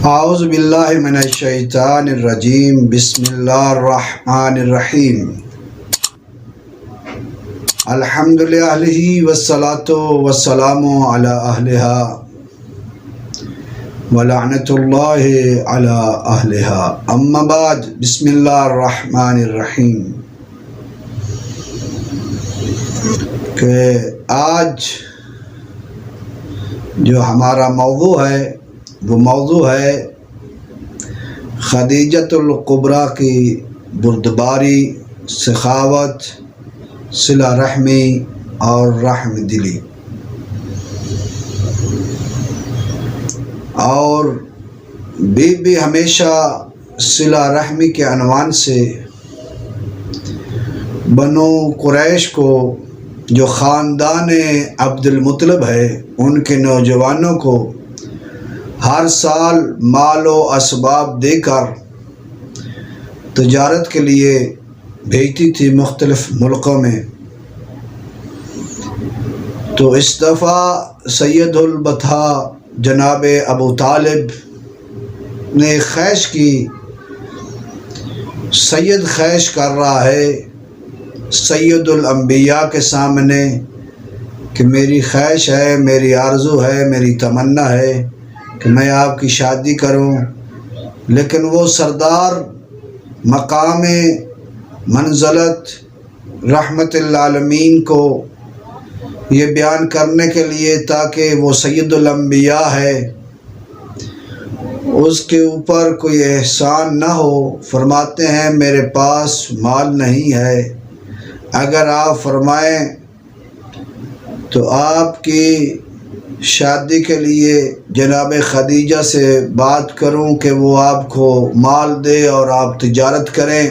اعوذ باللہ من الشیطان الرجیم بسم اللہ الرحمن الرحیم الحمد للہ والصلاة والسلام علی اہلہا ولعنت اللہ علی اہلہا اما بعد بسم اللہ الرحمن الرحیم کہ آج جو ہمارا موضوع ہے وہ موضوع ہے خدیجۃ الکبریٰ کی بردباری، سخاوت، صلہ رحمی اور رحم دلی، اور بی بی ہمیشہ صلہ رحمی کے عنوان سے بنو قریش کو، جو خاندان عبد المطلب ہے، ان کے نوجوانوں کو ہر سال مال و اسباب دے کر تجارت کے لیے بھیجتی تھی مختلف ملکوں میں۔ تو اس دفعہ سید البطحاء جناب ابو طالب نے خیش کی، سید خیش کر رہا ہے سید الانبیاء کے سامنے کہ میری خیش ہے، میری آرزو ہے، میری تمنا ہے کہ میں آپ کی شادی کروں، لیکن وہ سردار مقام منزلت رحمت للعالمین کو یہ بیان کرنے کے لیے تاکہ وہ سید الانبیاء ہے، اس کے اوپر کوئی احسان نہ ہو، فرماتے ہیں میرے پاس مال نہیں ہے، اگر آپ فرمائیں تو آپ کی شادی کے لیے جناب خدیجہ سے بات کروں کہ وہ آپ کو مال دے اور آپ تجارت کریں،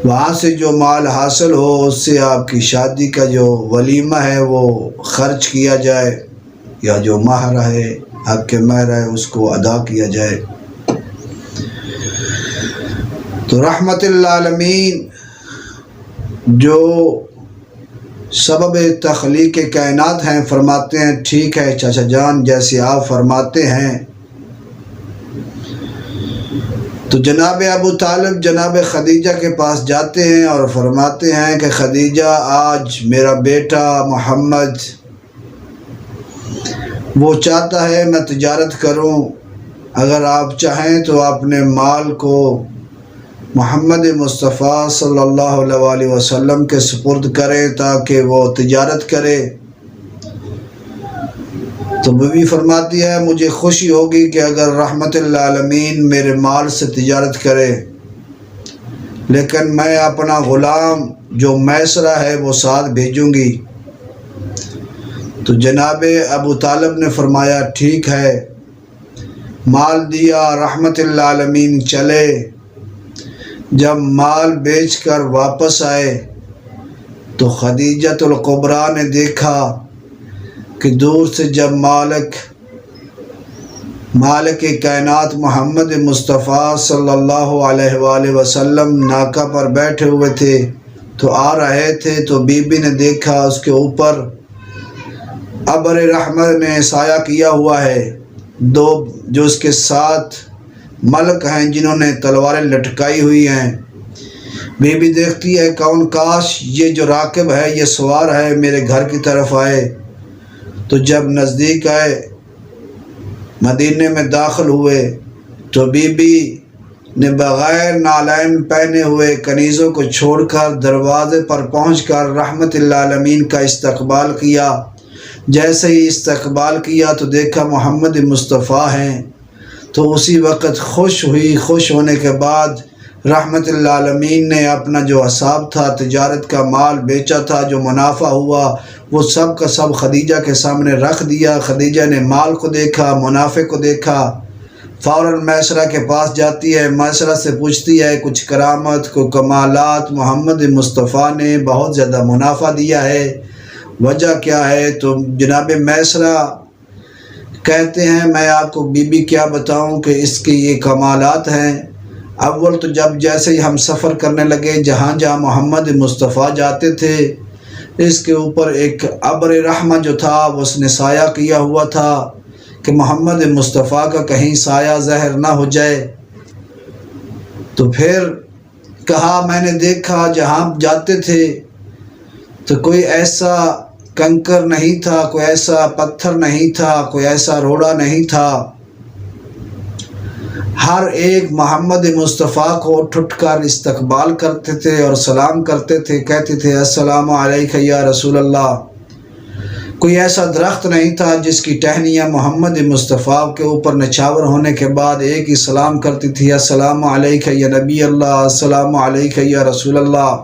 وہاں سے جو مال حاصل ہو اس سے آپ کی شادی کا جو ولیمہ ہے وہ خرچ کیا جائے، یا جو مہر ہے، حق مہر ہے، اس کو ادا کیا جائے۔ تو رحمت للعالمین جو سبب تخلیق کائنات ہیں فرماتے ہیں ٹھیک ہے چاچا جان، جیسے آپ فرماتے ہیں۔ تو جناب ابو طالب جناب خدیجہ کے پاس جاتے ہیں اور فرماتے ہیں کہ خدیجہ، آج میرا بیٹا محمد وہ چاہتا ہے میں تجارت کروں، اگر آپ چاہیں تو اپنے مال کو محمد مصطفیٰ صلی اللہ علیہ وسلم کے سپرد کریں تاکہ وہ تجارت کرے۔ تو بیوی فرماتی ہے مجھے خوشی ہوگی کہ اگر رحمت للعالمین میرے مال سے تجارت کرے، لیکن میں اپنا غلام جو میسرہ ہے وہ ساتھ بھیجوں گی۔ تو جناب ابو طالب نے فرمایا ٹھیک ہے، مال دیا، رحمت للعالمین چلے۔ جب مال بیچ کر واپس آئے تو خدیجۃ الکبریٰ نے دیکھا کہ دور سے جب مالک کائنات محمد مصطفیٰ صلی اللہ علیہ وآلہ وسلم ناکہ پر بیٹھے ہوئے تھے تو آ رہے تھے، تو بی بی نے دیکھا اس کے اوپر ابر رحمت نے سایہ کیا ہوا ہے، دو جو اس کے ساتھ ملک ہیں جنہوں نے تلواریں لٹکائی ہوئی ہیں۔ بی بی دیکھتی ہے کون کاش یہ جو راکب ہے، یہ سوار ہے، میرے گھر کی طرف آئے۔ تو جب نزدیک آئے، مدینے میں داخل ہوئے، تو بی بی نے بغیر نالین پہنے ہوئے کنیزوں کو چھوڑ کر دروازے پر پہنچ کر رحمت للعالمین کا استقبال کیا۔ جیسے ہی استقبال کیا تو دیکھا محمد مصطفیٰ ہیں، تو اسی وقت خوش ہوئی۔ خوش ہونے کے بعد رحمت للعالمین نے اپنا جو حساب تھا، تجارت کا مال بیچا تھا، جو منافع ہوا وہ سب کا سب خدیجہ کے سامنے رکھ دیا۔ خدیجہ نے مال کو دیکھا، منافع کو دیکھا، فوراً میسرہ کے پاس جاتی ہے، میسرہ سے پوچھتی ہے کچھ کرامت کو کمالات محمد مصطفیٰ نے بہت زیادہ منافع دیا ہے، وجہ کیا ہے؟ تو جناب میسرہ کہتے ہیں میں آپ کو بی بی کیا بتاؤں کہ اس کے یہ کمالات ہیں۔ اول تو جیسے ہی ہم سفر کرنے لگے، جہاں جہاں محمد مصطفیٰ جاتے تھے اس کے اوپر ایک ابر رحمت جو تھا وہ اس نے سایہ کیا ہوا تھا کہ محمد مصطفیٰ کا کہیں سایہ ظاہر نہ ہو جائے۔ تو پھر کہا میں نے دیکھا جہاں جاتے تھے تو کوئی ایسا کنکر نہیں تھا، کوئی ایسا پتھر نہیں تھا، کوئی ایسا روڑا نہیں تھا، ہر ایک محمد مصطفیٰ کو اٹھ اٹھ کر استقبال کرتے تھے اور سلام کرتے تھے، کہتے تھے السلام علیکہ یا رسول اللہ۔ کوئی ایسا درخت نہیں تھا جس کی ٹہنیاں محمد مصطفیٰ کے اوپر نچھاور ہونے کے بعد ایک ہی سلام کرتی تھی، السلام علیکہ یا نبی اللہ، السلام علیکہ یا رسول اللہ۔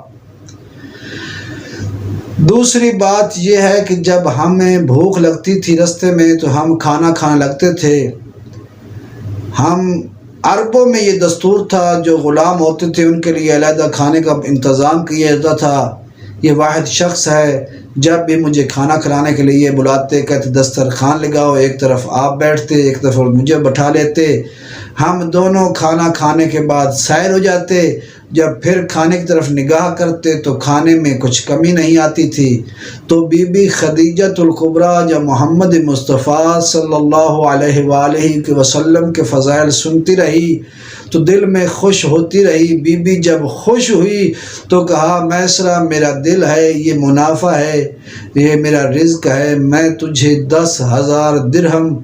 دوسری بات یہ ہے کہ جب ہمیں بھوک لگتی تھی رستے میں تو ہم کھانا کھانے لگتے تھے۔ ہم عربوں میں یہ دستور تھا، جو غلام ہوتے تھے ان کے لیے علیحدہ کھانے کا انتظام کیا جاتا تھا۔ یہ واحد شخص ہے، جب بھی مجھے کھانا کھلانے کے لیے بلاتے کہتے دسترخوان لگاؤ، ایک طرف آپ بیٹھتے ایک طرف مجھے بٹھا لیتے، ہم دونوں کھانا کھانے کے بعد سیر ہو جاتے۔ جب پھر کھانے کی طرف نگاہ کرتے تو کھانے میں کچھ کمی نہیں آتی تھی۔ تو بی بی خدیجۃ الکبریٰ جب محمد مصطفیٰ صلی اللہ علیہ وآلہ وسلم کے فضائل سنتی رہی تو دل میں خوش ہوتی رہی۔ بی بی جب خوش ہوئی تو کہا میسرہ میرا دل ہے، یہ منافع ہے، یہ میرا رزق ہے، میں تجھے 10,000 درہم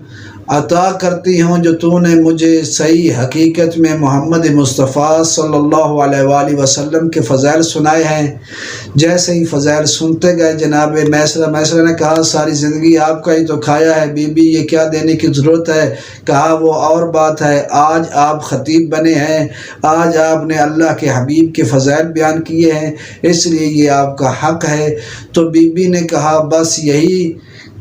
عطا کرتی ہوں جو تو نے مجھے صحیح حقیقت میں محمد مصطفیٰ صلی اللہ علیہ وآلہ وسلم کے فضائل سنائے ہیں۔ جیسے ہی فضائل سنتے گئے جناب میسرہ نے کہا ساری زندگی آپ کا ہی تو کھایا ہے بی بی، یہ کیا دینے کی ضرورت ہے؟ کہا وہ اور بات ہے، آج آپ خطیب بنے ہیں، آج آپ نے اللہ کے حبیب کے فضائل بیان کیے ہیں، اس لیے یہ آپ کا حق ہے۔ تو بی بی نے کہا بس یہی؟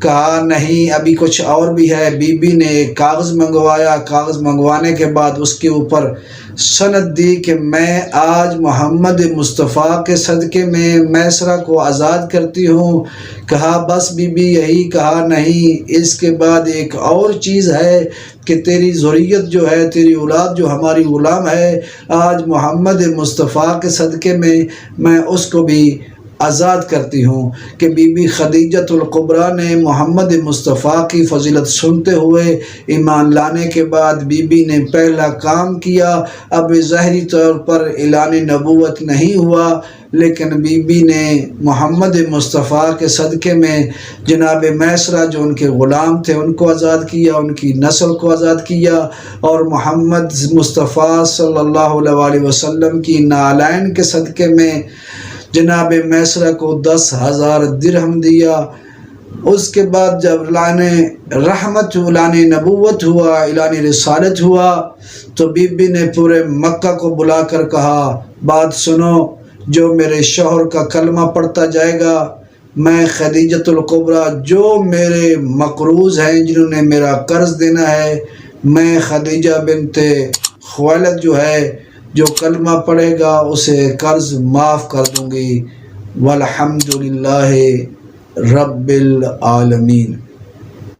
کہا نہیں، ابھی کچھ اور بھی ہے۔ بی بی نے ایک کاغذ منگوایا، کاغذ منگوانے کے بعد اس کے اوپر سند دی کہ میں آج محمد مصطفیٰ کے صدقے میں میسرہ کو آزاد کرتی ہوں۔ کہا بس بی بی یہی؟ کہا نہیں، اس کے بعد ایک اور چیز ہے کہ تیری ذریت جو ہے، تیری اولاد جو ہماری غلام ہے، آج محمد مصطفیٰ کے صدقے میں اس کو بھی آزاد کرتی ہوں۔ کہ بی بی خدیجۃ الکبریٰ نے محمد مصطفیٰ کی فضیلت سنتے ہوئے ایمان لانے کے بعد بی بی نے پہلا کام کیا۔ اب ظاہری طور پر اعلان نبوت نہیں ہوا، لیکن بی بی نے محمد مصطفیٰ کے صدقے میں جناب میسرہ جو ان کے غلام تھے ان کو آزاد کیا، ان کی نسل کو آزاد کیا، اور محمد مصطفیٰ صلی اللہ علیہ وسلم کی نعلین کے صدقے میں جناب میسرہ کو 10,000 درہم دیا۔ اس کے بعد جب اعلان رحمت، اعلان نبوت ہوا، اعلان رسالت ہوا تو بی بی نے پورے مکہ کو بلا کر کہا بات سنو، جو میرے شوہر کا کلمہ پڑھتا جائے گا، میں خدیجۃ الکبریٰ جو میرے مقروض ہیں، جنہوں نے میرا قرض دینا ہے، میں خدیجہ بنت خویلد جو ہے جو کلمہ پڑھے گا اسے قرض معاف کر دوں گی۔ والحمدللہ رب العالمین۔